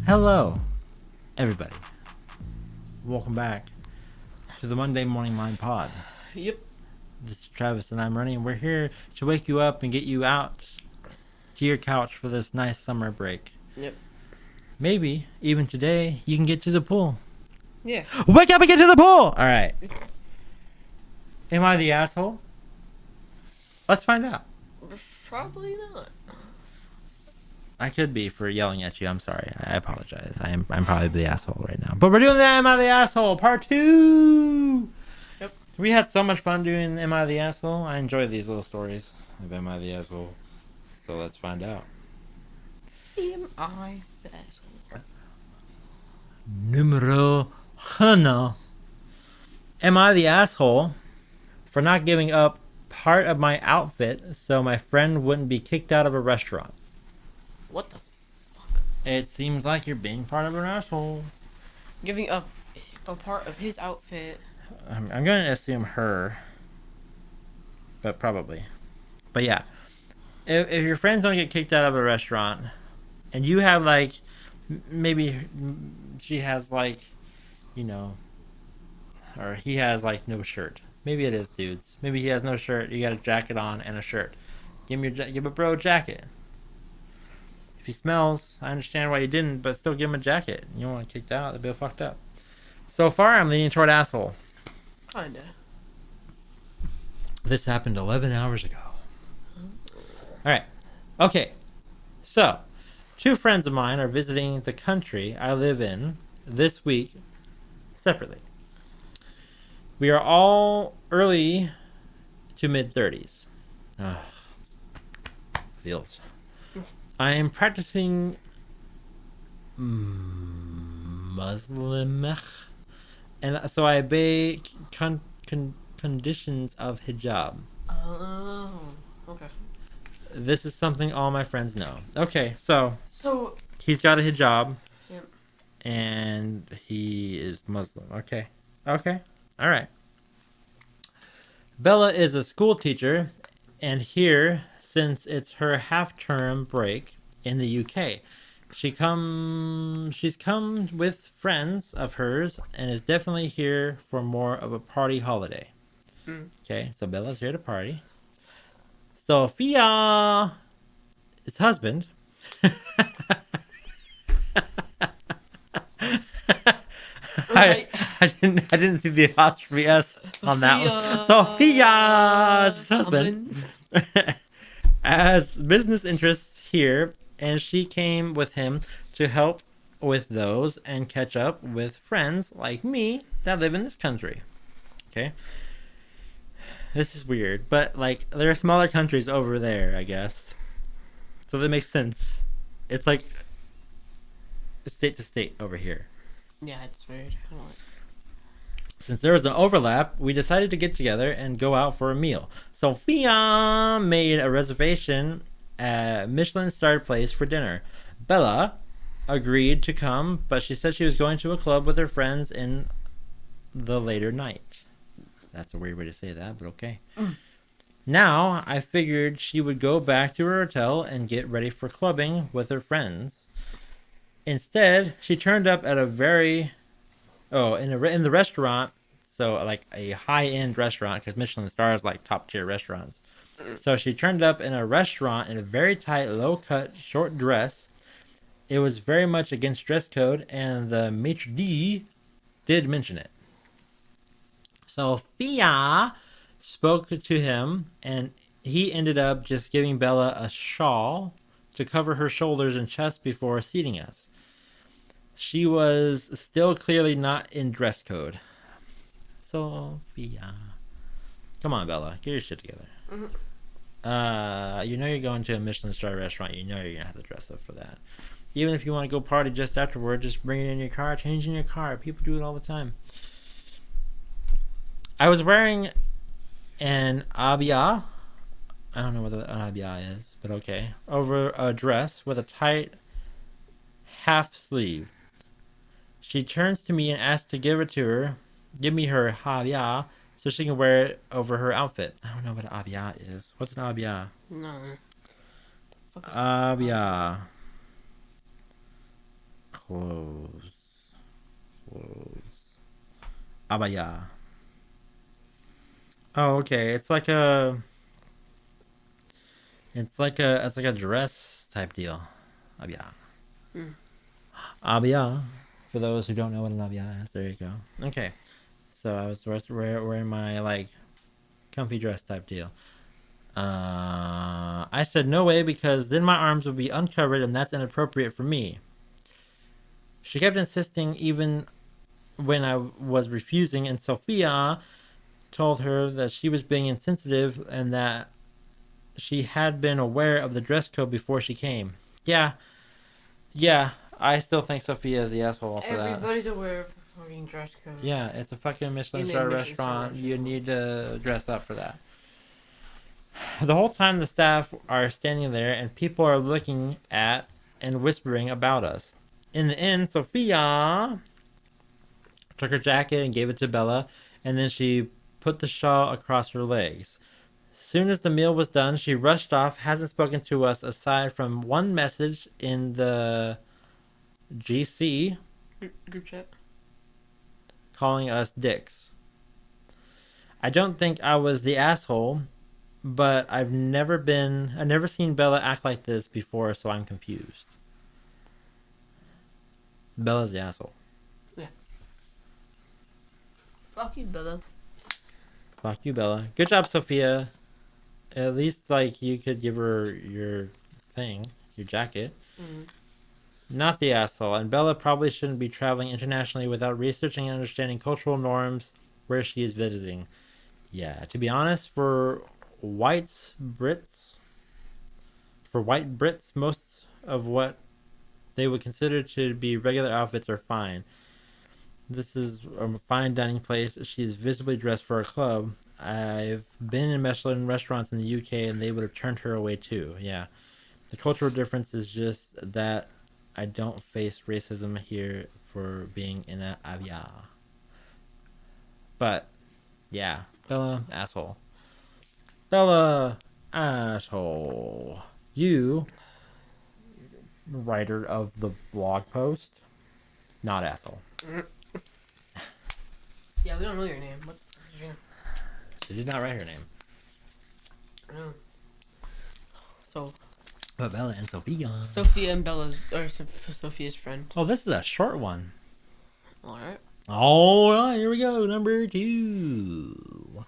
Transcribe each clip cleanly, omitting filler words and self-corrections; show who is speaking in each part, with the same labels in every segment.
Speaker 1: Hello, everybody. Welcome back to the Monday Morning Mind Pod.
Speaker 2: Yep.
Speaker 1: This is Travis and I'm Rennie, and we're here to wake you up and get you out to your couch for this nice summer break.
Speaker 2: Yep.
Speaker 1: Maybe, even today, you can get to the pool.
Speaker 2: Yeah.
Speaker 1: Wake up and get to the pool! Alright. Am I the asshole? Let's find out.
Speaker 2: Probably not.
Speaker 1: I could be for yelling at you. I'm sorry. I apologize. I'm probably the asshole right now. But we're doing the Am I the Asshole Part 2!
Speaker 2: Yep.
Speaker 1: We had so much fun doing Am I the Asshole. I enjoy these little stories of Am I the Asshole. So let's find out.
Speaker 2: Am I the asshole?
Speaker 1: Numero uno. Am I the asshole for not giving up part of my outfit so my friend wouldn't be kicked out of a restaurant?
Speaker 2: What the fuck?
Speaker 1: It seems like you're being part of an asshole.
Speaker 2: Giving up a part of his outfit.
Speaker 1: I'm going to assume her. But probably. But yeah. If your friends don't get kicked out of a restaurant and you have like, maybe she has like, you know, or he has like no shirt. Maybe it is dudes. Maybe he has no shirt. You got a jacket on and a shirt. Give a bro a jacket. If he smells, I understand why you didn't, but still give him a jacket. You don't want to kicked out. They'll be fucked up. So far, I'm leaning toward asshole.
Speaker 2: Kinda.
Speaker 1: This happened 11 hours ago. Alright. Okay. So, two friends of mine are visiting the country I live in this week separately. We are all early to mid-30s. Feels. I am practicing Muslim, and so I obey conditions of hijab.
Speaker 2: Oh. Okay.
Speaker 1: This is something all my friends know. Okay, so
Speaker 2: So.
Speaker 1: he's got a hijab.
Speaker 2: Yep.
Speaker 1: And he is Muslim. Okay. Okay. All right. Bella is a school teacher, and here, since it's her half-term break in the UK, she's come with friends of hers and is definitely here for more of a party holiday. Okay, so Bella's here to party. Sophia, his husband.
Speaker 2: Right.
Speaker 1: I didn't see the apostrophe S on that one. Sophia's husband has business interests here, and she came with him to help with those and catch up with friends like me that live in this country. Okay? This is weird, but like there are smaller countries over there, I guess. So that makes sense. It's like state to state over here.
Speaker 2: Yeah, it's weird. I don't like.
Speaker 1: Since there was an overlap, we decided to get together and go out for a meal. Sophia made a reservation at Michelin-starred place for dinner. Bella agreed to come, but she said she was going to a club with her friends in the later night. That's a weird way to say that, but okay. Now, I figured she would go back to her hotel and get ready for clubbing with her friends. Instead, she turned up at a very... in the restaurant, so like a high-end restaurant, because Michelin stars like top-tier restaurants. So she turned up in a restaurant in a very tight, low-cut, short dress. It was very much against dress code, and the maitre d' did mention it. Sophia spoke to him, and he ended up just giving Bella a shawl to cover her shoulders and chest before seating us. She was still clearly not in dress code. Sophia. Come on, Bella. Get your shit together. You know you're going to a Michelin star restaurant. You know you're going to have to dress up for that. Even if you want to go party just afterward, just bring it in your car. Change in your car. People do it all the time. I was wearing an abaya. I don't know what an abaya is, but okay. Over a dress with a tight half sleeve. She turns to me and asks to give me her abaya, so she can wear it over her outfit. I don't know what an abaya is. What's an abaya?
Speaker 2: No.
Speaker 1: Abaya. Clothes. Clothes. Abaya. Oh, okay. It's like a dress type deal. Abaya.
Speaker 2: Hmm.
Speaker 1: Abaya. For those who don't know what an abaya is, there you go. Okay. So I was wearing my like comfy dress type deal. I said no way because then my arms would be uncovered and that's inappropriate for me. She kept insisting even when I was refusing, and Sophia told her that she was being insensitive and that she had been aware of the dress code before she came. Yeah, yeah, I still think Sophia is the asshole for that.
Speaker 2: Everybody's aware of the fucking dress code.
Speaker 1: Yeah, it's a fucking Michelin
Speaker 2: In a
Speaker 1: star
Speaker 2: Michelin star
Speaker 1: restaurant. You
Speaker 2: restaurant.
Speaker 1: need to dress up for that. The whole time the staff are standing there and people are looking at and whispering about us. In the end, Sophia took her jacket and gave it to Bella, and then she put the shawl across her legs. Soon as the meal was done, she rushed off, hasn't spoken to us aside from one message in the GC
Speaker 2: Group chat.
Speaker 1: calling us dicks. I don't think I was the asshole, but I've never seen Bella act like this before, so I'm confused. Bella's the asshole.
Speaker 2: Fuck you, Bella.
Speaker 1: Fuck you, Bella. Good job, Sophia. At least, like, you could give her your thing, your jacket.
Speaker 2: Mm-hmm.
Speaker 1: Not the asshole. And Bella probably shouldn't be traveling internationally without researching and understanding cultural norms where she is visiting. Yeah, to be honest, for white Brits, most of what they would consider to be regular outfits are fine. This is a fine dining place. She is visibly dressed for a club. I've been in Michelin restaurants in the UK and they would have turned her away too. Yeah. The cultural difference is just that I don't face racism here for being in a avia. But, yeah. Bella, asshole. Bella, asshole. You, writer of the blog post, not asshole.
Speaker 2: Yeah, we don't know your name. What's your name?
Speaker 1: She did not write her name.
Speaker 2: Oh. So,
Speaker 1: But Bella and Sophia.
Speaker 2: Sophia and Bella's, or Sophia's friend.
Speaker 1: Oh, this is a short one.
Speaker 2: Alright.
Speaker 1: All right, here we go. Number 2.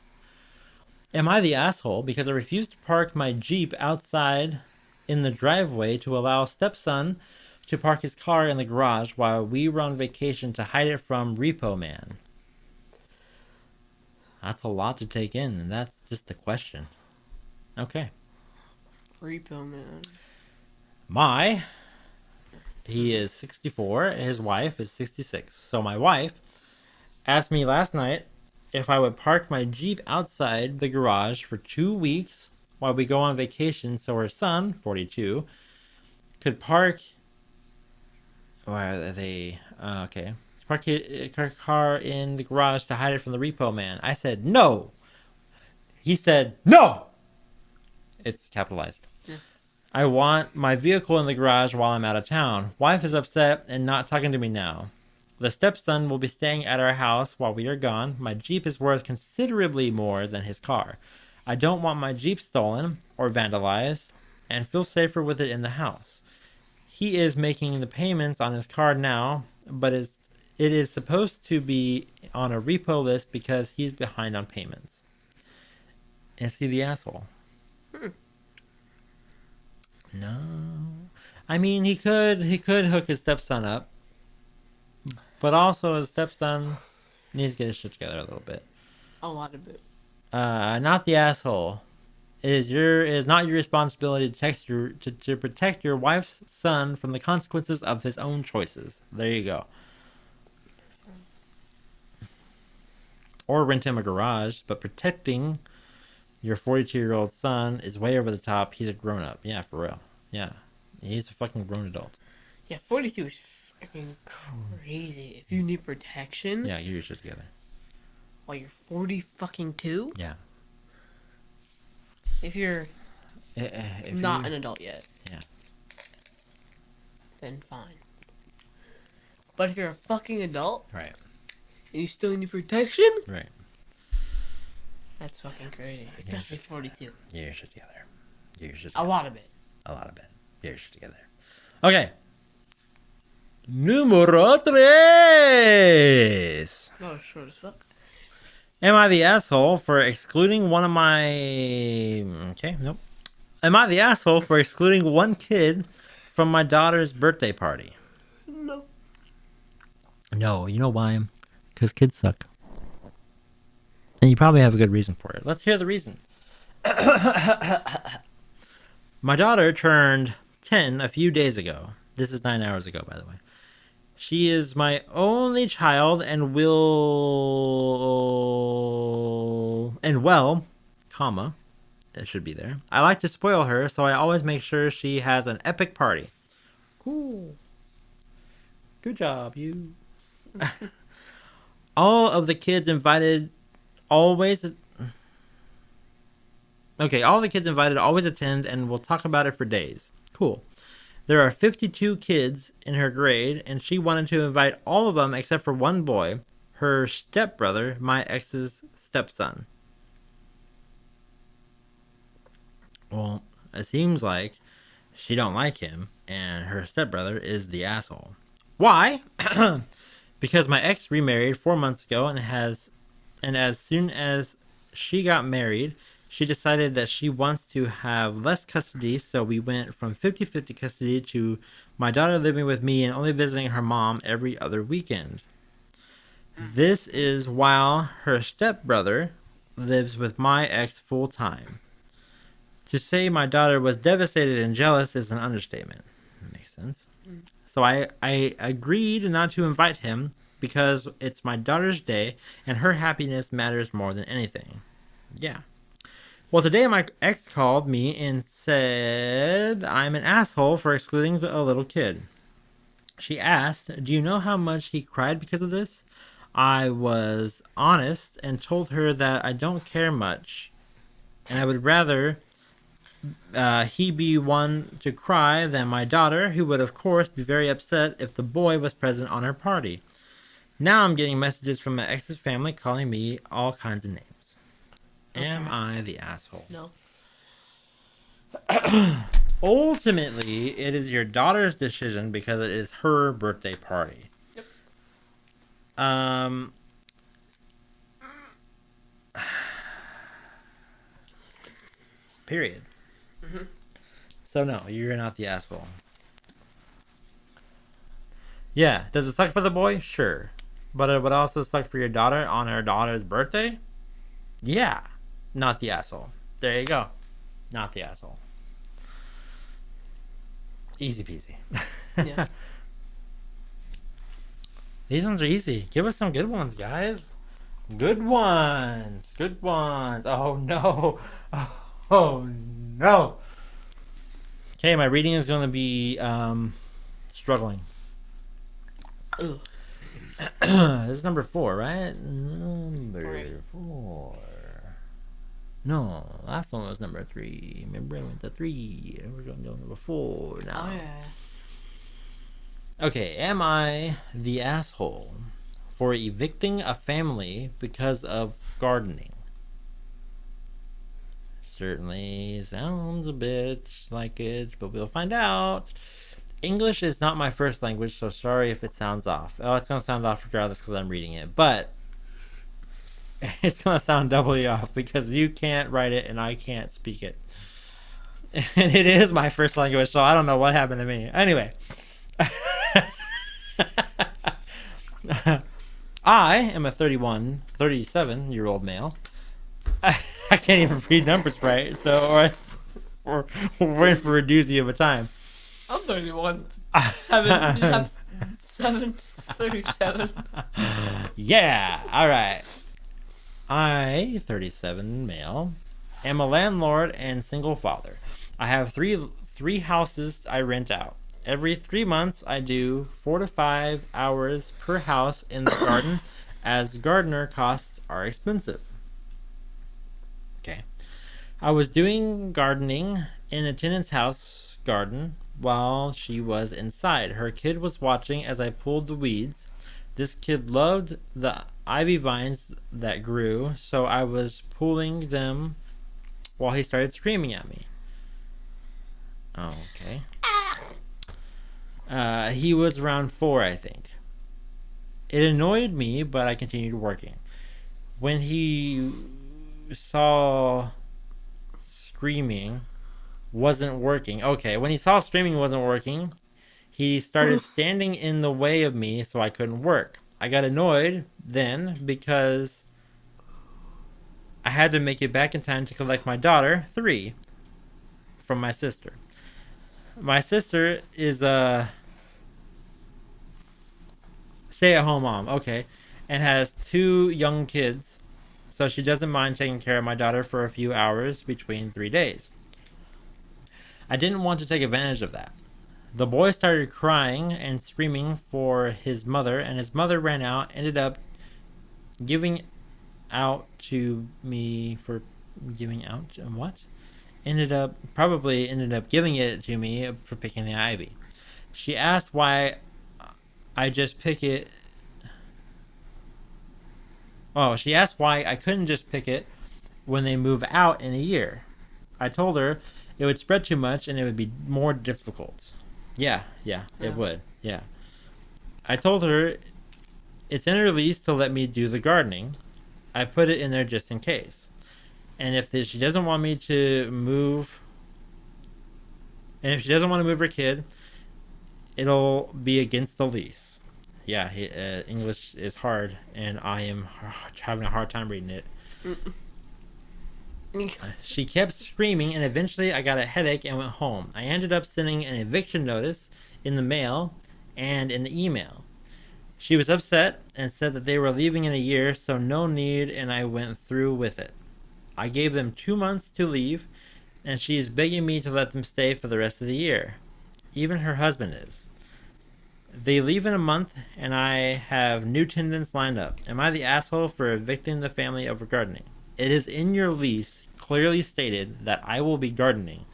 Speaker 1: Am I the asshole because I refused to park my Jeep outside in the driveway to allow stepson to park his car in the garage while we were on vacation to hide it from Repo Man? That's a lot to take in, and that's just a question. Okay.
Speaker 2: Repo Man.
Speaker 1: He is 64, his wife is 66. So my wife asked me last night if I would park my Jeep outside the garage for 2 weeks while we go on vacation so her son, 42, could park... Where are they? Okay. Park her car in the garage to hide it from the Repo Man. I said, no! He said, no! It's capitalized.
Speaker 2: Yeah.
Speaker 1: I want my vehicle in the garage while I'm out of town. Wife is upset and not talking to me now. The stepson will be staying at our house while we are gone. My Jeep is worth considerably more than his car. I don't want my Jeep stolen or vandalized and feel safer with it in the house. He is making the payments on his car now, but it is supposed to be on a repo list because he's behind on payments. Is he the asshole? No. I mean, he could hook his stepson up, but also his stepson needs to get his shit together a little bit.
Speaker 2: A lot of it.
Speaker 1: Not the asshole. It is not your responsibility to protect your wife's son from the consequences of his own choices. There you go. Or rent him a garage, but protecting your 42-year-old son is way over the top. He's a grown-up. Yeah, for real. Yeah. He's a fucking grown adult.
Speaker 2: Yeah, 42 is fucking crazy. If you need protection...
Speaker 1: Yeah, get your shit together.
Speaker 2: While you're 40 fucking 2?
Speaker 1: Yeah.
Speaker 2: If you're
Speaker 1: If
Speaker 2: not an adult yet.
Speaker 1: Yeah.
Speaker 2: Then fine. But if you're a fucking adult
Speaker 1: Right.
Speaker 2: and you still need protection,
Speaker 1: Right.
Speaker 2: that's fucking crazy. Especially 42.
Speaker 1: Get your shit together. Get your shit
Speaker 2: A
Speaker 1: together.
Speaker 2: lot of it.
Speaker 1: A lot of it. Get your shit together. Okay. Numero tres.
Speaker 2: That was short as fuck.
Speaker 1: Am I the asshole for excluding one of my... Okay, nope. Am I the asshole for excluding one kid from my daughter's birthday party?
Speaker 2: No.
Speaker 1: No, you know why? Because kids suck. And you probably have a good reason for it. Let's hear the reason. My daughter turned 10 a few days ago. This is 9 hours ago, by the way. She is my only child and comma, it should be there. I like to spoil her, so I always make sure she has an epic party. Cool. Good job, you. All of the kids invited always attend and we'll talk about it for days. Cool. There are 52 kids in her grade, and she wanted to invite all of them except for one boy, her stepbrother, my ex's stepson. Well, it seems like she don't like him, and her stepbrother is the asshole. Why? Because my ex remarried 4 months ago, and as soon as she got married, she decided that she wants to have less custody, so we went from 50-50 custody to my daughter living with me and only visiting her mom every other weekend. This is while her stepbrother lives with my ex full time. To say my daughter was devastated and jealous is an understatement. Makes sense. So I agreed not to invite him because it's my daughter's day and her happiness matters more than anything. Yeah. Well, today my ex called me and said I'm an asshole for excluding a little kid. She asked, do you know how much he cried because of this? I was honest and told her that I don't care much, and I would rather he be one to cry than my daughter, who would of course be very upset if the boy was present on her party. Now I'm getting messages from my ex's family calling me all kinds of names. Am I the asshole?
Speaker 2: No.
Speaker 1: Ultimately, it is your daughter's decision because it is her birthday party.
Speaker 2: Yep.
Speaker 1: Period.
Speaker 2: Mm-hmm.
Speaker 1: So no, you're not the asshole. Yeah, does it suck for the boy? Sure. But it would also suck for your daughter on her daughter's birthday? Yeah. Not the asshole. There you go. Not the asshole. Easy peasy.
Speaker 2: Yeah.
Speaker 1: These ones are easy. Give us some good ones, guys. Good ones. Good ones. Oh no. Oh no. Okay, my reading is going to be struggling.
Speaker 2: Ugh.
Speaker 1: This is number 4, right? Number 4. No, last one was number 3. Remember, I went to 3. We're going to go number 4 now.
Speaker 2: Oh, yeah.
Speaker 1: Okay, am I the asshole for evicting a family because of gardening? Certainly sounds a bit like it, but we'll find out. English is not my first language, so sorry if it sounds off. Oh, it's going to sound off regardless because I'm reading it, but it's going to sound doubly off because you can't write it and I can't speak it. And it is my first language, so I don't know what happened to me. Anyway. I am a 37-year-old male. I can't even read numbers right, so we're in for a doozy of a time.
Speaker 2: I'm 31. 37.
Speaker 1: Yeah, alright. I, 37 male, am a landlord and single father. I have three houses I rent out. Every 3 months, I do 4 to 5 hours per house in the garden, as gardener costs are expensive. Okay. I was doing gardening in a tenant's house garden, while she was inside. Her kid was watching as I pulled the weeds. This kid loved the ivy vines that grew, so I was pulling them while he started screaming at me. Oh, okay. He was around 4, I think. It annoyed me, but I continued working. When he saw screaming wasn't working. Okay, when he saw screaming wasn't working, he started standing in the way of me so I couldn't work. I got annoyed then because I had to make it back in time to collect my daughter, 3, from my sister. My sister is a stay-at-home mom, okay, and has 2 young kids, so she doesn't mind taking care of my daughter for a few hours between 3 days. I didn't want to take advantage of that. The boy started crying and screaming for his mother, and his mother ran out, ended up giving out to me for giving out what? Ended up giving it to me for picking the ivy. She asked why I just pick it. Oh, she asked why I couldn't just pick it when they move out in a year. I told her it would spread too much and it would be more difficult. Yeah, it would. Yeah. I told her it's in her lease to let me do the gardening. I put it in there just in case. And if she doesn't want me to move, and if she doesn't want to move her kid, it'll be against the lease. Yeah, English is hard, and I am having a hard time reading it. She kept screaming, and eventually I got a headache and went home. I ended up sending an eviction notice in the mail and in the email. She was upset and said that they were leaving in a year, so no need, and I went through with it. I gave them 2 months to leave, and she is begging me to let them stay for the rest of the year. Even her husband is. They leave in a month, and I have new tenants lined up. Am I the asshole for evicting the family over gardening? It is in your lease clearly stated that I will be gardening.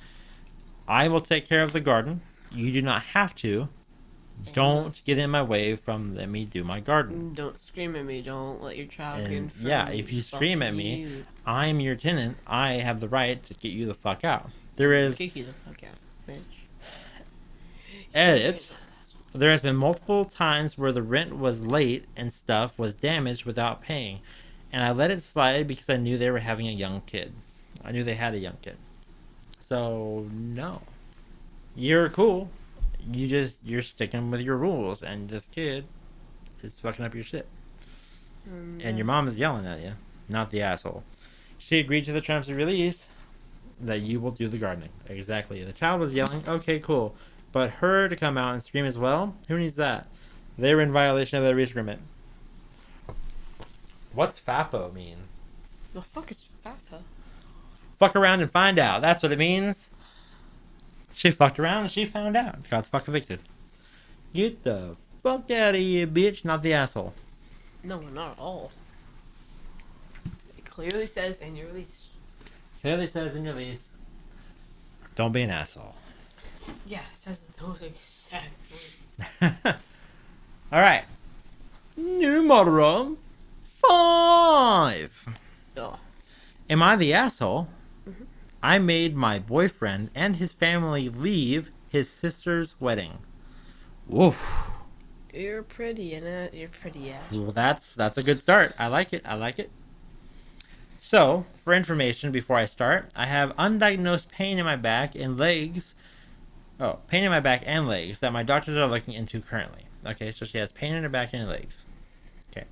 Speaker 1: I will take care of the garden. You do not have to. Don't get in my way from let me do my garden.
Speaker 2: Don't scream at me. Don't let your child get in front
Speaker 1: yeah,
Speaker 2: of me.
Speaker 1: if you
Speaker 2: Fuck
Speaker 1: scream at me,
Speaker 2: you.
Speaker 1: I'm your tenant. I have the right to get you the fuck out. There is
Speaker 2: Kick you the fuck out, bitch.
Speaker 1: edit. There has been multiple times where the rent was late and stuff was damaged without paying, and I let it slide because I knew they were having a young kid. I knew they had a young kid. So no, you're cool. You're sticking with your rules, and this kid is fucking up your shit. And your mom is yelling at you, not the asshole. She agreed to the terms of release that you will do the gardening. Exactly. The child was yelling, okay, cool. But her to come out and scream as well? Who needs that? They were in violation of their lease agreement. What's FAFO mean?
Speaker 2: The fuck is FAFO?
Speaker 1: Fuck around and find out. That's what it means. She fucked around and she found out. Got the fuck evicted. Get the fuck out of here, bitch. Not the asshole.
Speaker 2: No, not at all. It clearly says in your lease.
Speaker 1: Clearly says in your lease, don't be an asshole.
Speaker 2: Yeah, it says those exact words.
Speaker 1: Alright. Numero 5.
Speaker 2: Oh.
Speaker 1: Am I the asshole? Mm-hmm. I made my boyfriend and his family leave his sister's wedding. Woof.
Speaker 2: You're pretty, and you're pretty, yeah.
Speaker 1: Well, that's a good start. I like it. So, for information before I start, I have undiagnosed pain in my back and legs. Oh, pain in my back and legs that my doctors are looking into currently. Okay, so she has pain in her back and legs. Okay.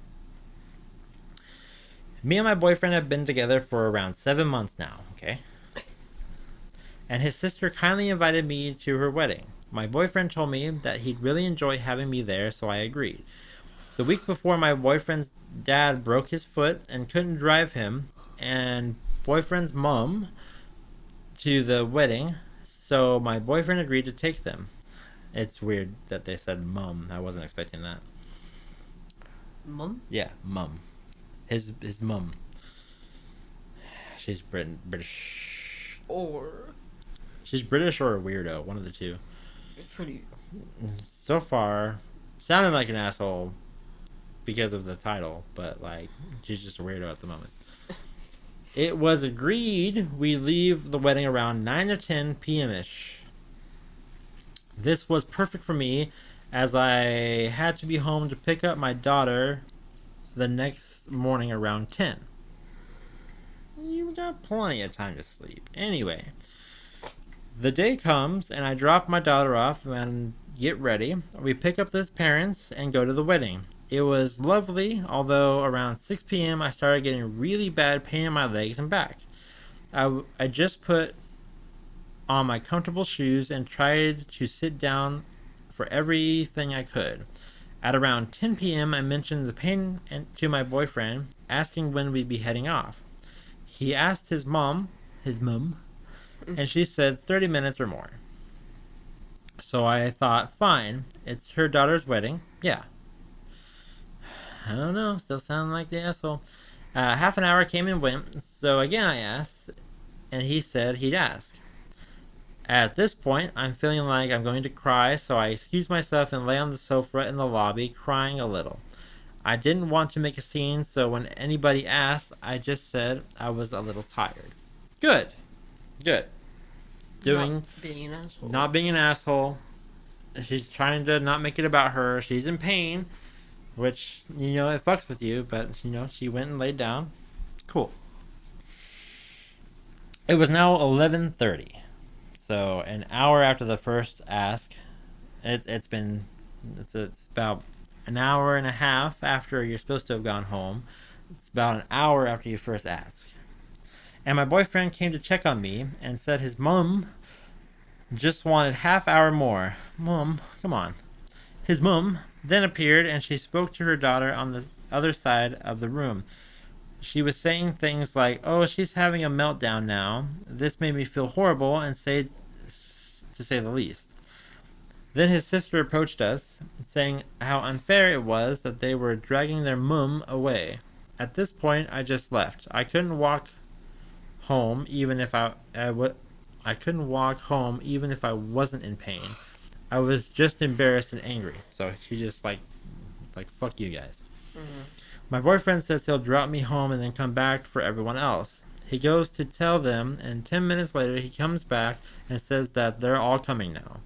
Speaker 1: Me and my boyfriend have been together for around 7 months now, okay? And his sister kindly invited me to her wedding. My boyfriend told me that he'd really enjoy having me there, so I agreed. The week before, my boyfriend's dad broke his foot and couldn't drive him, and boyfriend's mom to the wedding, so my boyfriend agreed to take them. It's weird that they said mum. I wasn't expecting that.
Speaker 2: Mum?
Speaker 1: Yeah, mum. His mum. She's British.
Speaker 2: Or...
Speaker 1: She's British or a weirdo, one of the two.
Speaker 2: Pretty.
Speaker 1: So far, sounded like an asshole because of the title, but like she's just a weirdo at the moment. It was agreed we leave the wedding around 9 or 10 p.m. ish. This was perfect for me as I had to be home to pick up my daughter the next morning around 10. You got plenty of time to sleep. Anyway, the day comes and I drop my daughter off and get ready. We pick up the parents and go to the wedding. It was lovely, although around 6 p.m. I started getting really bad pain in my legs and back. I just put on my comfortable shoes and tried to sit down for everything I could. At around 10 p.m., I mentioned the pain to my boyfriend, asking when we'd be heading off. He asked his mom, and she said 30 minutes or more. So I thought, fine, it's her daughter's wedding. Yeah. I don't know, still sound like the asshole. Half an hour came and went, so again I asked, and he said he'd ask. At this point, I'm feeling like I'm going to cry, so I excuse myself and lay on the sofa in the lobby, crying a little. I didn't want to make a scene, so when anybody asked, I just said I was a little tired. Good. Good.
Speaker 2: Not being an asshole.
Speaker 1: Not being an asshole. She's trying to not make it about her. She's in pain, which, it fucks with you, but, she went and laid down. Cool. It was now 11:30. So an hour after the first ask, it's about an hour and a half after you're supposed to have gone home. It's about an hour after you first asked. And my boyfriend came to check on me and said his mom just wanted half hour more. Mom, come on. His mom then appeared and she spoke to her daughter on the other side of the room. She was saying things like, "Oh, she's having a meltdown now." This made me feel horrible to say the least. Then his sister approached us, saying how unfair it was that they were dragging their mum away. At this point, I just left. I couldn't walk home even if I couldn't walk home even if I wasn't in pain. I was just embarrassed and angry. So she just like fuck you guys.
Speaker 2: Mm-hmm.
Speaker 1: My boyfriend says he'll drop me home and then come back for everyone else. He goes to tell them, and 10 minutes later he comes back and says that they're all coming now.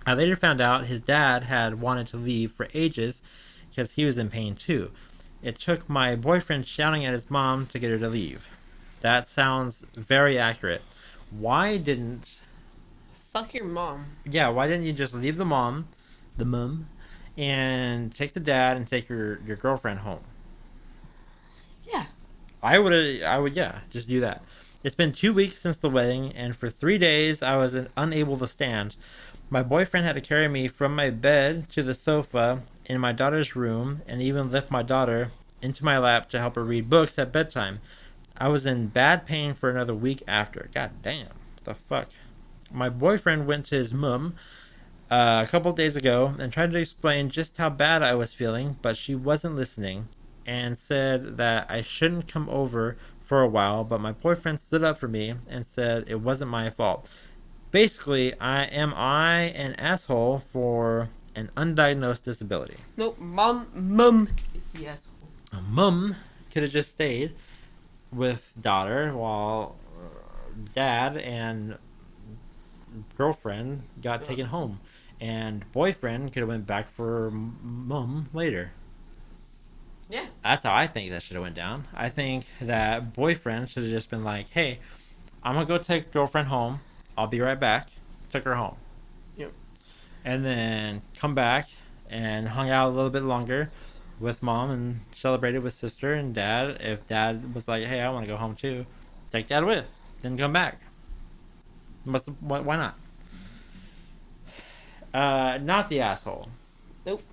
Speaker 1: I later found out his dad had wanted to leave for ages because he was in pain too. It took my boyfriend shouting at his mom to get her to leave. That sounds very accurate. Why didn't...
Speaker 2: Fuck your mom.
Speaker 1: Yeah, why didn't you just leave the mum, and take the dad and take your girlfriend home?
Speaker 2: Yeah.
Speaker 1: I would, just do that. It's been 2 weeks since the wedding, and for 3 days I was unable to stand. My boyfriend had to carry me from my bed to the sofa in my daughter's room, and even lift my daughter into my lap to help her read books at bedtime. I was in bad pain for another week after. God damn. What the fuck? My boyfriend went to his mum a couple days ago and tried to explain just how bad I was feeling, but she wasn't listening and said that I shouldn't come over for a while, but my boyfriend stood up for me and said it wasn't my fault. Basically, am I an asshole for an undiagnosed disability?
Speaker 2: Nope, mum is the asshole.
Speaker 1: Mum could have just stayed with daughter while dad and girlfriend got taken home, and boyfriend could have went back for mum later.
Speaker 2: Yeah.
Speaker 1: That's how I think that should have went down. I think that boyfriend should have just been like, "Hey, I'm gonna go take girlfriend home. I'll be right back." Took her home.
Speaker 2: Yep.
Speaker 1: And then come back and hung out a little bit longer with mom and celebrated with sister and dad. If dad was like, "Hey, I want to go home too," take dad with. Then come back. Why not? Not the asshole.
Speaker 2: Nope.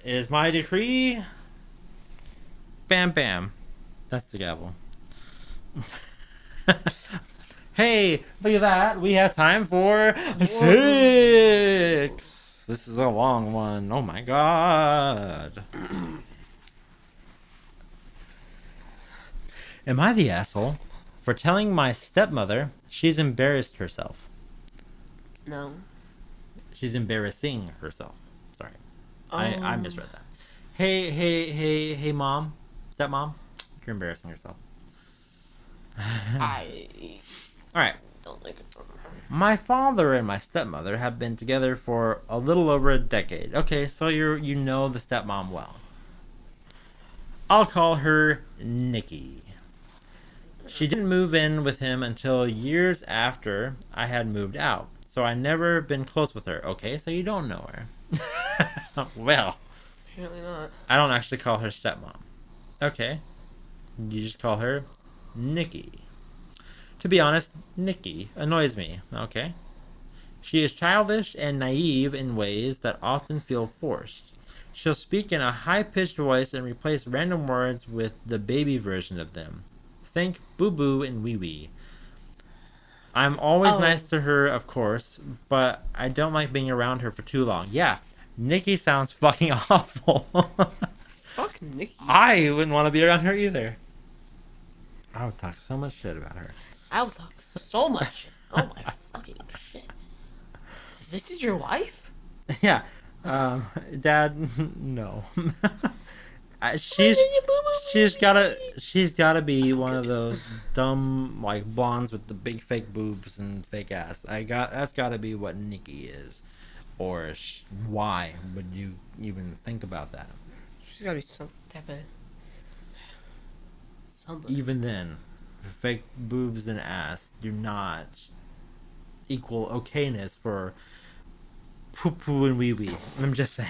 Speaker 1: Is my decree. Bam, bam. That's the gavel. Hey, look at that. We have time for 6. This is a long one. Oh my god. Am I the asshole for telling my stepmother she's embarrassed herself?
Speaker 2: No.
Speaker 1: She's embarrassing herself. Sorry. I
Speaker 2: Oh.
Speaker 1: misread that. Hey, mom. Stepmom. You're embarrassing yourself.
Speaker 2: I
Speaker 1: Alright.
Speaker 2: don't like it from her.
Speaker 1: My father and my stepmother have been together for a little over a decade. Okay, so you know the stepmom well. I'll call her Nikki. She didn't move in with him until years after I had moved out, so I never been close with her. Okay, so you don't know her. Well,
Speaker 2: Apparently not.
Speaker 1: I don't actually call her stepmom. Okay, you just call her Nikki. To be honest, Nikki annoys me. Okay, she is childish and naive in ways that often feel forced. She'll speak in a high-pitched voice and replace random words with the baby version of them. Think boo boo and wee wee. I'm always
Speaker 2: Oh.
Speaker 1: nice to her, of course, but I don't like being around her for too long. Yeah, Nikki sounds fucking awful.
Speaker 2: Fuck Nikki.
Speaker 1: I wouldn't want to be around her either. I would talk so much shit about her.
Speaker 2: I will talk so much shit. Oh my fucking shit. This is your wife?
Speaker 1: Yeah, Dad, no. She's gotta be one of those dumb like blondes with the big fake boobs and fake ass. That's gotta be what Nikki is, or why would you even think about that?
Speaker 2: She's gotta be some type of somebody.
Speaker 1: Even then, fake boobs and ass do not equal okayness for poo poo and wee wee. I'm just saying.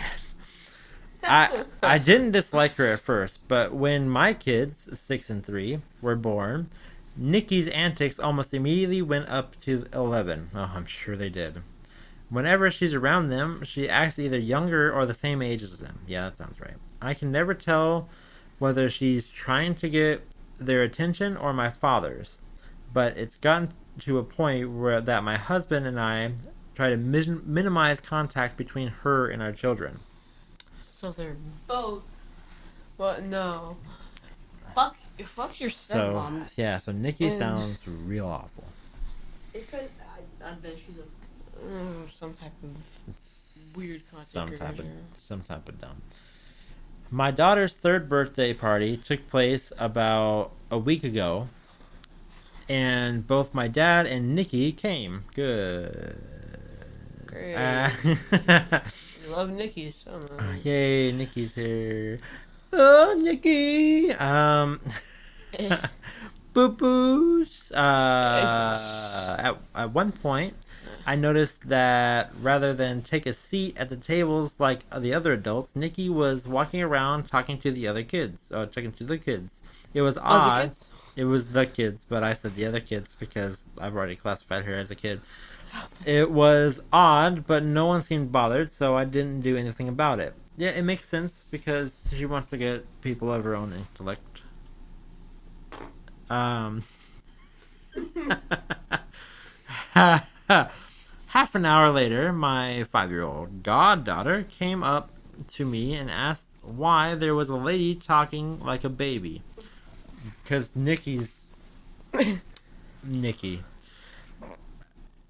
Speaker 1: I didn't dislike her at first, but when my kids, 6 and 3, were born, Nikki's antics almost immediately went up to 11. Oh, I'm sure they did. Whenever she's around them, she acts either younger or the same age as them. Yeah, that sounds right. I can never tell whether she's trying to get their attention or my father's, but it's gotten to a point where that my husband and I try to minimize contact between her and our children.
Speaker 2: So they're both. But no. Fuck your stepmom.
Speaker 1: So Nikki
Speaker 2: And-
Speaker 1: sounds real awful.
Speaker 2: Because I bet she's some type of weird content creator.
Speaker 1: Some type of dumb. My daughter's 3rd birthday party took place about a week ago, and both my dad and Nikki came. Good.
Speaker 2: Great.
Speaker 1: Uh,
Speaker 2: I love Nikki so much.
Speaker 1: Yay, Nikki's here. Oh, Nikki. Boo boos. At one point, I noticed that rather than take a seat at the tables like the other adults, Nikki was walking around talking to the other kids. Talking to the kids. It was odd.
Speaker 2: Kids?
Speaker 1: It was the kids, but I said the other kids because I've already classified her as a kid. It was odd, but no one seemed bothered, so I didn't do anything about it. Yeah, it makes sense because she wants to get people of her own intellect. Half an hour later, my 5-year-old goddaughter came up to me and asked why there was a lady talking like a baby. Because Nikki.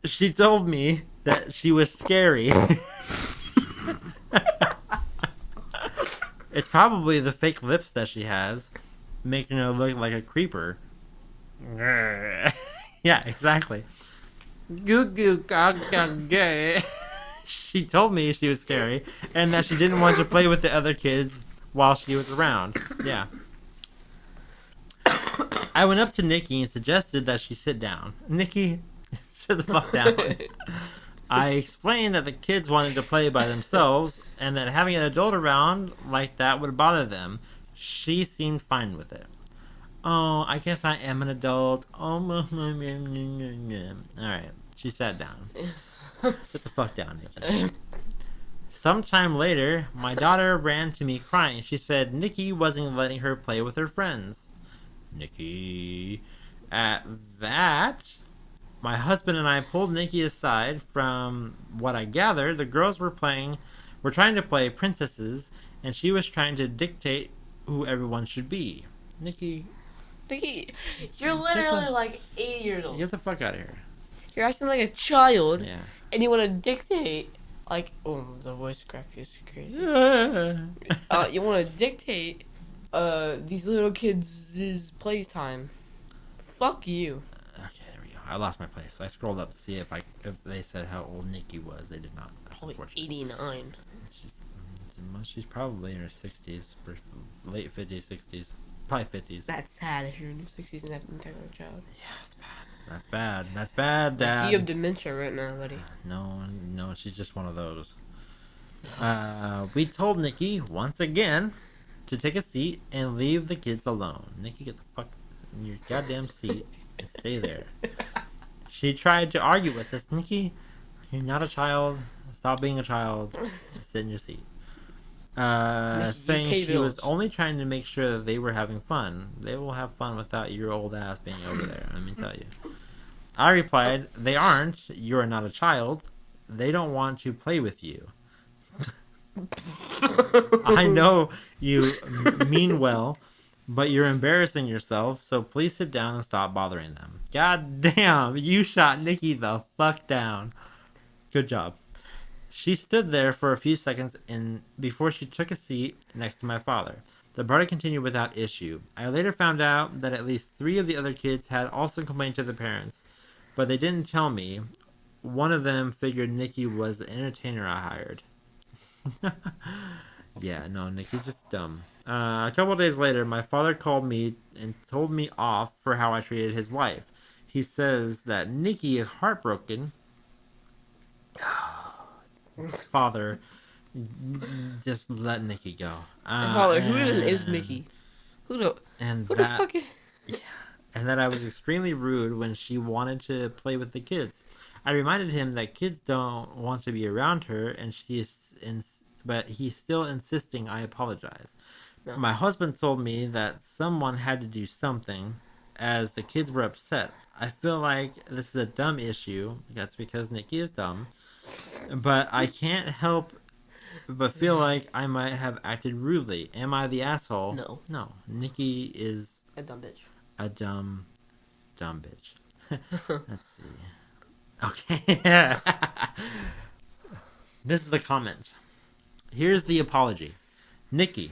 Speaker 1: She told me that she was scary. It's probably the fake lips that she has, making her look like a creeper. Yeah, exactly. Goo goo gaga. She told me she was scary and that she didn't want to play with the other kids while she was around. Yeah. I went up to Nikki and suggested that she sit down. Nikki, sit the fuck down. I explained that the kids wanted to play by themselves and that having an adult around like that would bother them. She seemed fine with it. Oh, I guess I am an adult. Oh, alright. She sat down. Sit the fuck down, Nikki. Sometime later, my daughter ran to me crying. She said Nikki wasn't letting her play with her friends. Nikki. At that, my husband and I pulled Nikki aside. From what I gathered, the girls were trying to play princesses, and she was trying to dictate who everyone should be. Nikki,
Speaker 2: you're literally like 8 years old.
Speaker 1: get the fuck out of here.
Speaker 2: You're acting like a child,
Speaker 1: Yeah.
Speaker 2: and you want to dictate Like, oh, the voice crack is crazy.
Speaker 1: Okay,
Speaker 2: You want to dictate these little kids' playtime. Fuck you.
Speaker 1: there we go. I lost my place. I scrolled up to see if they said how old Nikki was. They did not. That's
Speaker 2: Probably
Speaker 1: unfortunate.
Speaker 2: 89.
Speaker 1: She's probably in her 60s, late 50s, 60s, probably 50s.
Speaker 2: That's sad if you're in your 60s and have an entire child.
Speaker 1: That's bad. That's bad, Dad.
Speaker 2: Like, you have dementia right now, buddy.
Speaker 1: No, she's just one of those. We told Nikki once again to take a seat and leave the kids alone. Nikki, get the fuck in your goddamn seat and stay there. She tried to argue with us. Nikki, you're not a child. Stop being a child. Sit in your seat.
Speaker 2: Nikki,
Speaker 1: saying
Speaker 2: pay
Speaker 1: she was
Speaker 2: bills.
Speaker 1: only trying to make sure that they were having fun. They will have fun without your old ass being over there, let me tell you. I replied, they aren't. You are not a child. They don't want to play with you. I know you mean well, but you're embarrassing yourself, so please sit down and stop bothering them. God damn, you shot Nikki the fuck down. Good job. She stood there for a few seconds before she took a seat next to my father. The party continued without issue. I later found out that at least 3 of the other kids had also complained to their parents, but they didn't tell me. One of them figured Nikki was the entertainer I hired. Yeah, no, Nikki's just dumb. A couple of days later, my father called me and told me off for how I treated his wife. He says that Nikki is heartbroken. Father, just let Nikki go.
Speaker 2: Father, who even is Nikki? Who the fuck is...
Speaker 1: And that I was extremely rude when she wanted to play with the kids. I reminded him that kids don't want to be around her, but he's still insisting I apologize.
Speaker 2: No.
Speaker 1: My husband told me that someone had to do something, as the kids were upset. I feel like this is a dumb issue. That's because Nikki is dumb. But I can't help but feel like I might have acted rudely. Am I the asshole?
Speaker 2: No.
Speaker 1: No. Nikki is
Speaker 2: A dumb bitch.
Speaker 1: a dumb bitch. Let's see. Okay. This is a comment. Here's the apology. Nikki,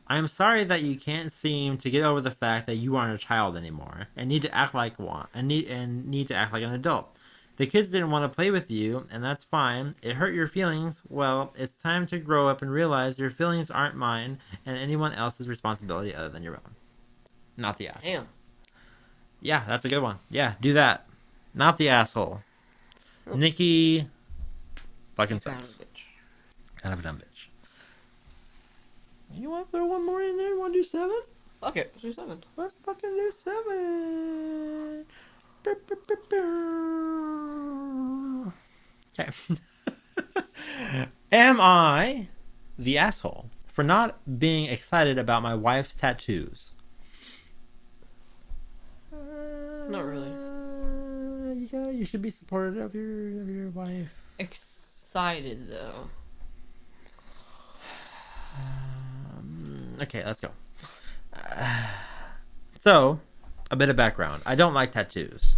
Speaker 1: I am sorry that you can't seem to get over the fact that you aren't a child anymore and need to act like one and need to act like an adult. The kids didn't want to play with you, and that's fine. It hurt your feelings. Well, it's time to grow up and realize your feelings aren't mine and anyone else's responsibility other than your own. Not the asshole.
Speaker 2: Damn.
Speaker 1: Yeah, that's a good one. Yeah, do that. Not the asshole.
Speaker 2: Oh.
Speaker 1: Nikki fucking
Speaker 2: Kind of
Speaker 1: sucks.
Speaker 2: bitch.
Speaker 1: Kind of a dumb bitch. You want to throw one more in there? Want to do 7?
Speaker 2: Fuck it. Let's do 7.
Speaker 1: Let's fucking do 7. Okay. Am I the asshole for not being excited about my wife's tattoos?
Speaker 2: Not really.
Speaker 1: Yeah, you should be supportive of your wife.
Speaker 2: Excited, though.
Speaker 1: Okay, let's go. So, a bit of background. I don't like tattoos.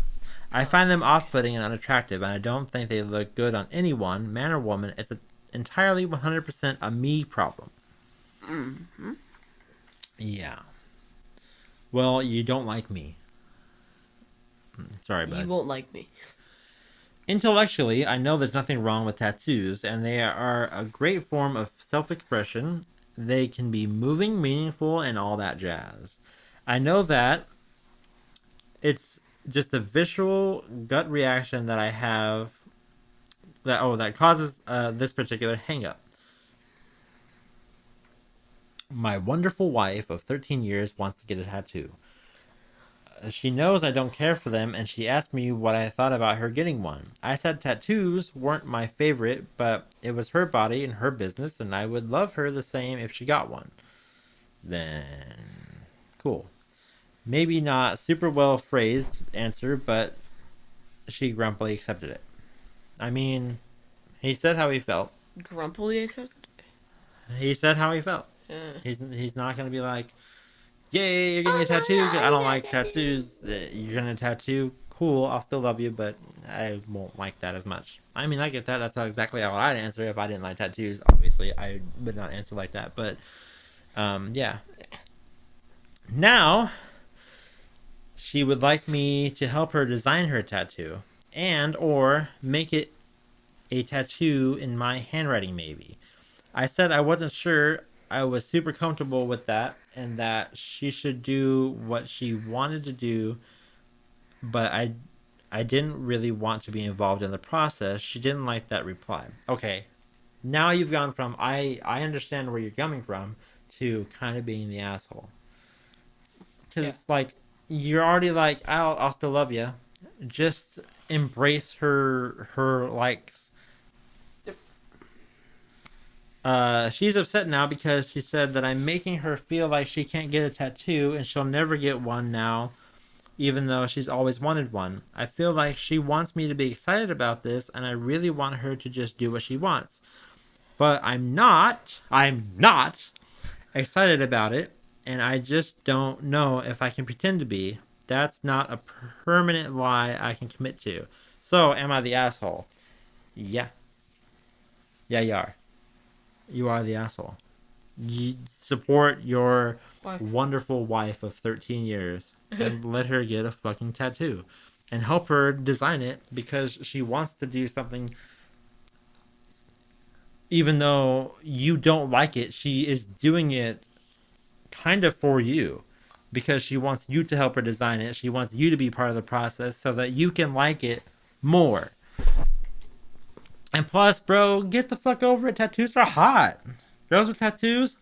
Speaker 1: I find them off-putting and unattractive, and I don't think they look good on anyone, man or woman. It's entirely 100% a me problem.
Speaker 2: Mm-hmm.
Speaker 1: Yeah. Well, you don't like me. Sorry, bud.
Speaker 2: You won't like me.
Speaker 1: Intellectually, I know there's nothing wrong with tattoos, and they are a great form of self-expression. They can be moving, meaningful, and all that jazz. I know that it's just a visual gut reaction that I have that causes this particular hang-up. My wonderful wife of 13 years wants to get a tattoo. She knows I don't care for them, and she asked me what I thought about her getting one. I said tattoos weren't my favorite, but it was her body and her business, and I would love her the same if she got one. Then, cool. Maybe not super well phrased answer, but she grumpily accepted it. I mean, he said how he felt.
Speaker 2: Grumpily accepted?
Speaker 1: He said how he felt.
Speaker 2: Yeah.
Speaker 1: He's not going to be like, yay, you're getting a tattoo. I don't like tattoos. You're getting a tattoo. Cool, I'll still love you, but I won't like that as much. I mean, I get that. That's not exactly how I'd answer if I didn't like tattoos. Obviously, I would not answer like that. But, yeah. Now, she would like me to help her design her tattoo and or make it a tattoo in my handwriting, maybe. I said I wasn't sure I was super comfortable with that and that she should do what she wanted to do, but I didn't really want to be involved in the process. She didn't like that reply. Okay. Now you've gone from I understand where you're coming from to kind of being the asshole. Cuz like you're already like I'll still love you. Just embrace her likes. She's upset now because she said that I'm making her feel like she can't get a tattoo and she'll never get one now, even though she's always wanted one. I feel like she wants me to be excited about this, and I really want her to just do what she wants. But I'm not excited about it, and I just don't know if I can pretend to be. That's not a permanent lie I can commit to. So, am I the asshole? Yeah. Yeah, you are. You are the asshole. You support your wonderful wife of 13 years and let her get a fucking tattoo and help her design it because she wants to do something. Even though you don't like it, she is doing it kind of for you because she wants you to help her design it. She wants you to be part of the process so that you can like it more. And plus, bro, get the fuck over it. Tattoos are hot. Girls with tattoos,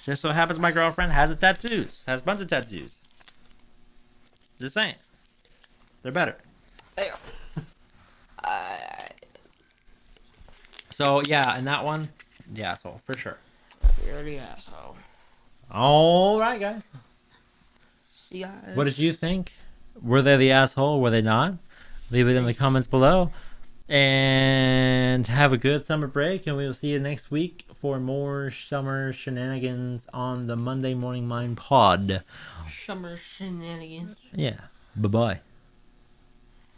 Speaker 1: Just so happens my girlfriend has a bunch of tattoos. Just saying. They're better. So, yeah, and that one, the asshole, for sure.
Speaker 2: You're the asshole.
Speaker 1: Alright, guys.
Speaker 2: Yeah.
Speaker 1: What did you think? Were they the asshole? Were they not? Leave it in the comments below. And have a good summer break, and we will see you next week for more summer shenanigans on the Monday Morning Mind pod.
Speaker 2: Summer shenanigans.
Speaker 1: Yeah. Bye-bye.